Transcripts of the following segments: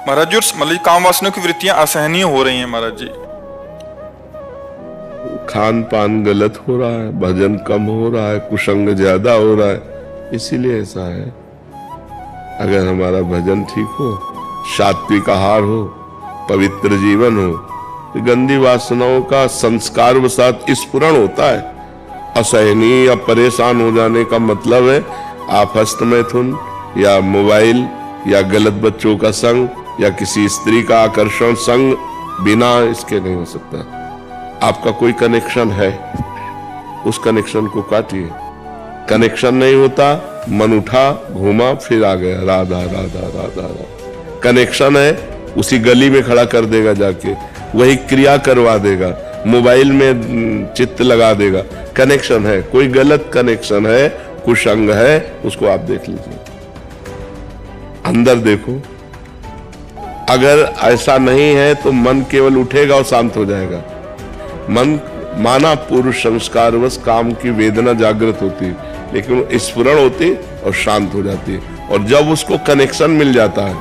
महाराज जी, और मतलब काम वासना की वृत्तियां असहनीय हो रही हैं महाराज जी। खान पान गलत हो रहा है, भजन कम हो रहा है, कुसंग ज्यादा हो रहा है, इसीलिए ऐसा है। अगर हमारा भजन ठीक हो, सात्विक आहार हो, पवित्र जीवन हो, तो गंदी वासनाओं का संस्कार वसात स्फुरण होता है। असहनीय या परेशान हो जाने का मतलब है आप हस्तमैथुन या मोबाइल या गलत बच्चों का संग या किसी स्त्री का आकर्षण संग, बिना इसके नहीं हो सकता। आपका कोई कनेक्शन है, उस कनेक्शन को काटिए। कनेक्शन नहीं होता, मन उठा, घूमा, फिर आ गया, राधा राधा राधा राधा। कनेक्शन है, उसी गली में खड़ा कर देगा जाके, वही क्रिया करवा देगा, मोबाइल में चित्त लगा देगा। कनेक्शन है, कोई गलत कनेक्शन है, कुसंग है, उसको आप देख लीजिए, अंदर देखो। अगर ऐसा नहीं है तो मन केवल उठेगा और शांत हो जाएगा। मन माना पूर्व संस्कारवश काम की वेदना जागृत होती है, लेकिन स्फुरण होती और शांत हो जाती है। और जब उसको कनेक्शन मिल जाता है,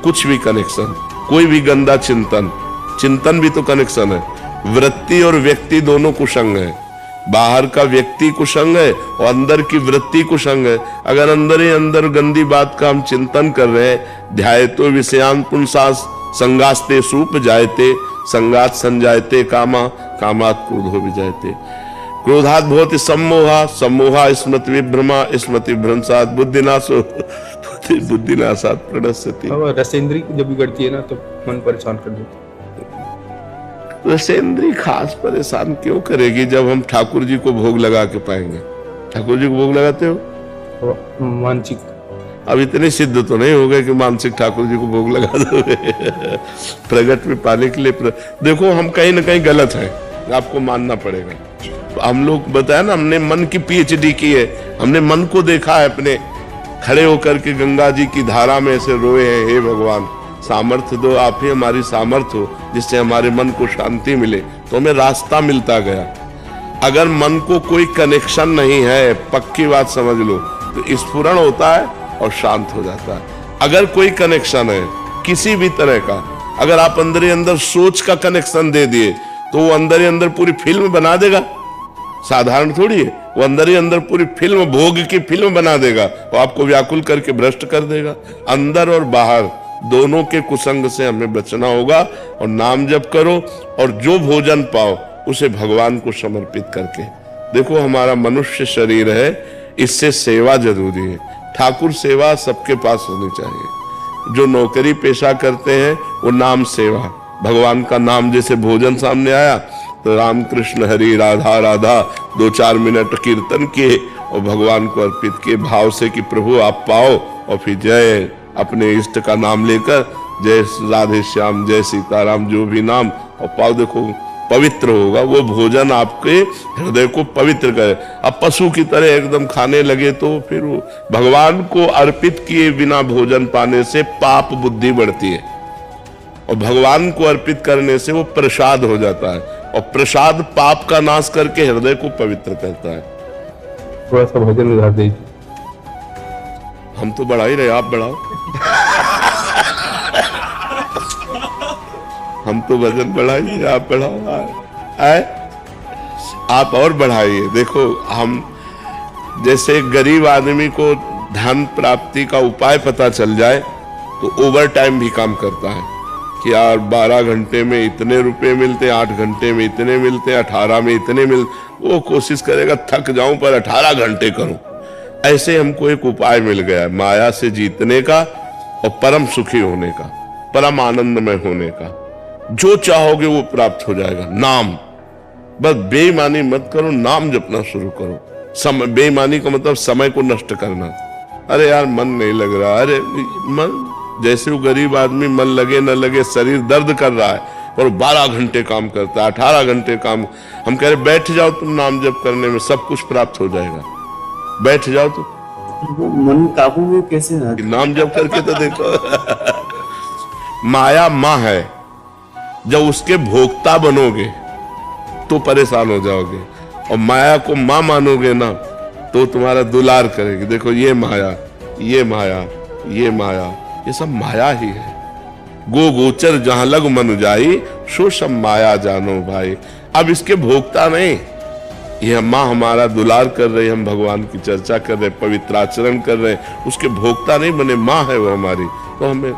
कुछ भी कनेक्शन, कोई भी गंदा चिंतन, चिंतन भी तो कनेक्शन है। वृत्ति और व्यक्ति दोनों कुसंग है। बाहर का व्यक्ति कुसंग है और अंदर की वृत्ति कुसंग है। अगर अंदर ही अंदर गंदी बात का हम चिंतन कर रहे हैं, ध्यायतो विषयान पुंसास संगास्ते सूप जायते, संगात संजायते कामा, कामात क्रोधो विजायते। क्रोधात भवति सम्मोहा, सम्मोहा स्मृति विभ्रमा, स्मृति भ्रंशात बुद्धिनाशो, बुद्धिनाशात प्रणश्यति। रसेंद्री जब बिगड़ती है ना तो मन परेशान कर देती है। रसेंद्री खास परेशान क्यों करेगी जब हम ठाकुर जी को भोग लगा के पाएंगे। ठाकुर जी को भोग लगाते हो? मानसिक अब इतने सिद्ध तो नहीं हो गए कि मानसिक ठाकुर जी को भोग लगा दोगे। प्रगट में पाने के लिए देखो, हम कहीं ना कहीं गलत हैं, आपको मानना पड़ेगा। हम लोग बताया ना, हमने मन की पीएचडी की है, हमने मन को देखा है अपने। खड़े होकर के गंगा जी की धारा में ऐसे रोए हैं, हे भगवान सामर्थ्य दो, आप ही हमारी सामर्थ्य हो, जिससे हमारे मन को शांति मिले। तो हमें रास्ता मिलता गया। अगर मन को कोई कनेक्शन नहीं है, पक्की बात समझ लो, तो स्फुरण होता है और शांत हो जाता है। अगर कोई कनेक्शन है किसी भी तरह का, अगर आप अंदर ही अंदर सोच का कनेक्शन दे दिए, तो वो अंदर ही अंदर पूरी फिल्म बना देगा। साधारण थोड़ी है, वो अंदर ही अंदर पूरी फिल्म, भोग की फिल्म बना देगा, वो आपको व्याकुल करके भ्रष्ट कर देगा। अंदर और बाहर दोनों के कुसंग से हमें बचना होगा। और नाम जप करो और जो भोजन पाओ उसे भगवान को समर्पित करके। देखो, हमारा मनुष्य शरीर है, इससे सेवा जरूरी है। ठाकुर सेवा सबके पास होनी चाहिए। जो नौकरी पेशा करते हैं वो नाम सेवा, भगवान का नाम, जैसे भोजन सामने आया तो राम कृष्ण हरि राधा राधा 2-4 मिनट कीर्तन किए और भगवान को अर्पित किए भाव से कि प्रभु आप पाओ। और फिर जय अपने इष्ट का नाम लेकर, जय राधे श्याम, जय सीताराम, जो भी नाम, और पाओ। देखो पवित्र होगा वो भोजन, आपके हृदय को पवित्र करे। अब पशु की तरह एकदम खाने लगे तो फिर वो भगवान को अर्पित किए बिना भोजन पाने से पाप बुद्धि बढ़ती है, और भगवान को अर्पित करने से वो प्रसाद हो जाता है, और प्रसाद पाप का नाश करके हृदय को पवित्र करता है। थोड़ा सा भोजन उधार दीजिए। हम तो बढ़ा ही रहे, आप बढ़ाओ। हम तो वजन बढ़ाइए, आप बढ़ाओ। आए आप और बढ़ाइए। देखो, हम जैसे गरीब आदमी को धन प्राप्ति का उपाय पता चल जाए तो ओवर टाइम भी काम करता है कि यार 12 घंटे में इतने रुपए मिलते, 8 घंटे में इतने मिलते, 18 में इतने मिलते। वो कोशिश करेगा थक जाऊं पर 18 घंटे करूं। ऐसे हमको एक उपाय मिल गया, माया से जीतने का और परम सुखी होने का, परम आनंदमय होने का। जो चाहोगे वो प्राप्त हो जाएगा। नाम, बस बेईमानी मत करो, नाम जपना शुरू करो। बेईमानी का मतलब समय को नष्ट करना। अरे यार मन नहीं लग रहा, अरे मन, जैसे वो गरीब आदमी मन लगे न लगे, शरीर दर्द कर रहा है और 12 घंटे काम करता है, 18 घंटे काम। हम कह रहे बैठ जाओ तुम नाम जप करने में, सब कुछ प्राप्त हो जाएगा। बैठ जाओ तो वो मन काबू में कैसे नाम जप करके तो देखो। माया माँ है, जब उसके भोक्ता बनोगे तो परेशान हो जाओगे, और माया को माँ मानोगे ना तो तुम्हारा दुलार करेगी। देखो ये माया, ये माया, ये माया, ये सब माया ही है। गो गोचर जहां लग मन जाई, सो सब माया जानो भाई। अब इसके भोगता नहीं, ये माँ हमारा दुलार कर रहे, हम भगवान की चर्चा कर रहे, पवित्र आचरण कर रहे, उसके भोक्ता नहीं बने, माँ है वो हमारी। तो हमें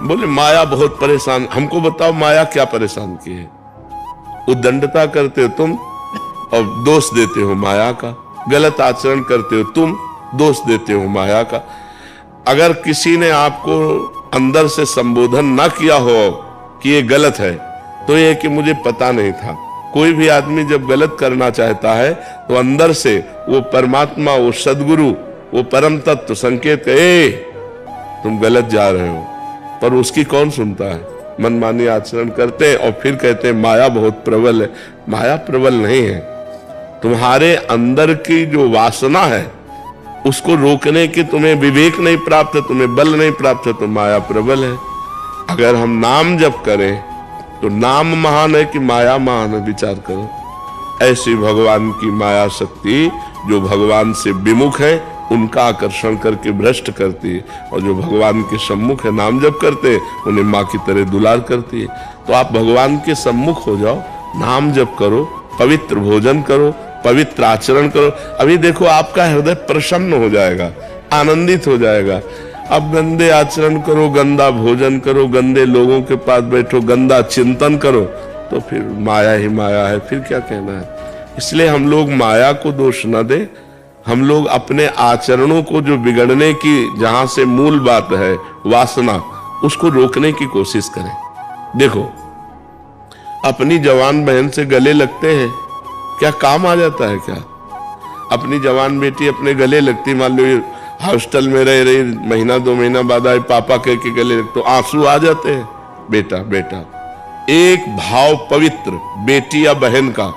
बोले माया बहुत परेशान, हमको बताओ माया क्या परेशान की है? उद्दंडता करते हो तुम और दोष देते हो माया का, गलत आचरण करते हो तुम, दोष देते हो माया का। अगर किसी ने आपको अंदर से संबोधन ना किया हो कि ये गलत है, तो ये कि मुझे पता नहीं था। कोई भी आदमी जब गलत करना चाहता है तो अंदर से वो परमात्मा, वो सदगुरु, वो परम तत्व संकेत ए तुम गलत जा रहे हो, पर उसकी कौन सुनता है? मनमानी आचरण करते हैं और फिर कहते हैं माया बहुत प्रबल है। माया प्रबल नहीं है, तुम्हारे अंदर की जो वासना है उसको रोकने की तुम्हें विवेक नहीं प्राप्त है, तुम्हें बल नहीं प्राप्त है, तो माया प्रबल है। अगर हम नाम जप करें तो नाम महान है कि माया महान है, विचार करो। ऐसी भगवान की माया शक्ति जो भगवान से विमुख है उनका आकर्षण करके भ्रष्ट करती है, और जो भगवान के सम्मुख है नाम जप करते उन्हें माँ की तरह दुलार करती है। तो आप भगवान के सम्मुख हो जाओ, नाम जप करो, पवित्र भोजन करो, पवित्र आचरण करो। अभी देखो आपका हृदय प्रसन्न हो जाएगा, आनंदित हो जाएगा। अब गंदे आचरण करो, गंदा भोजन करो, गंदे लोगों के पास बैठो, गंदा चिंतन करो, तो फिर माया ही माया है, फिर क्या कहना है। इसलिए हम लोग माया को दोष न दें, हम लोग अपने आचरणों को जो बिगड़ने की जहां से मूल बात है वासना, उसको रोकने की कोशिश करें। देखो अपनी जवान बहन से गले लगते हैं, क्या काम आ जाता है क्या? अपनी जवान बेटी अपने गले लगती, मान लो हॉस्टल में रह रही, महीना 2 महीना बाद आए पापा कह के गले लगते, तो आंसू आ जाते हैं। बेटा बेटा, एक भाव पवित्र बेटी या बहन का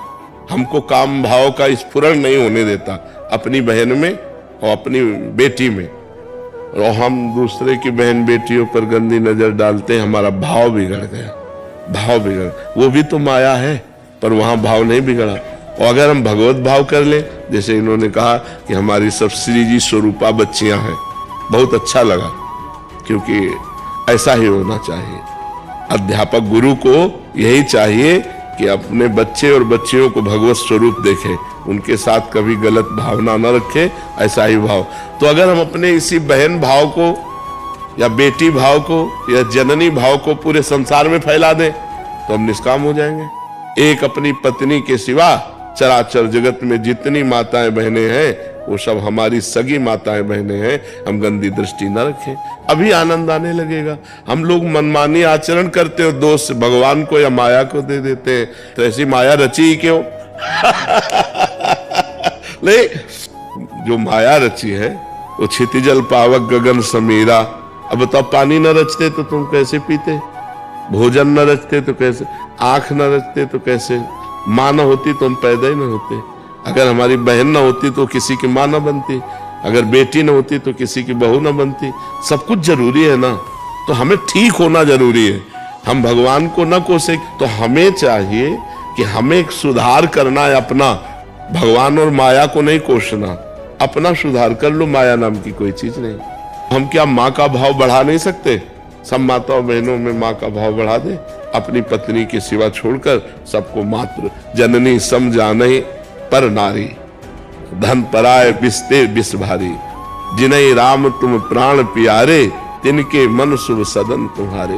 हमको काम भाव का स्फुरण नहीं होने देता अपनी बहन में और अपनी बेटी में, और हम दूसरे की बहन बेटियों पर गंदी नजर डालते हैं, हमारा भाव बिगड़ गया। भाव बिगड़, वो भी तो माया है, पर वहां भाव नहीं बिगड़ा। और अगर हम भगवत भाव कर ले, जैसे इन्होंने कहा कि हमारी सब श्री जी स्वरूपा बच्चियां हैं, बहुत अच्छा लगा, क्योंकि ऐसा ही होना चाहिए। अध्यापक गुरु को यही चाहिए कि अपने बच्चे और बच्चियों को भगवत स्वरूप देखे, उनके साथ कभी गलत भावना न रखे, ऐसा ही भाव। तो अगर हम अपने इसी बहन भाव को या बेटी भाव को या जननी भाव को पूरे संसार में फैला दें तो हम निष्काम हो जाएंगे। एक अपनी पत्नी के सिवा चराचर जगत में जितनी माताएं बहनें हैं वो सब हमारी सगी माताएं बहनें हैं, हम गंदी दृष्टि न रखें, अभी आनंद आने लगेगा। हम लोग मनमानी आचरण करते हो, दोष भगवान को या माया को दे देते हैं, तो ऐसी माया रची ही क्यों? ले जो माया रची है वो क्षितिजल पावक गगन समीरा। अब बताओ, पानी न रचते तो तुम कैसे पीते? भोजन न रचते तो कैसे? आंख न रचते तो कैसे? माँ न होती तो हम पैदा ही न होते। अगर हमारी बहन न होती तो किसी की माँ न बनती, अगर बेटी न होती तो किसी की बहू न बनती। सब कुछ जरूरी है ना, तो हमें ठीक होना जरूरी है। हम भगवान को न कोसे, तो हमें चाहिए कि हमें एक सुधार करना है अपना, भगवान और माया को नहीं कोसना। अपना सुधार कर लो, माया नाम की कोई चीज नहीं। हम क्या माँ का भाव बढ़ा नहीं सकते? सब माताओं बहनों में माँ का भाव बढ़ा दे, अपनी पत्नी के सिवा छोड़कर सबको मात्र जननी समझाने पर नारी, धन पराय बिस्ते बिस भारी, जिन्हें राम तुम प्राण प्यारे, तिनके मन शुभ सदन तुम्हारे।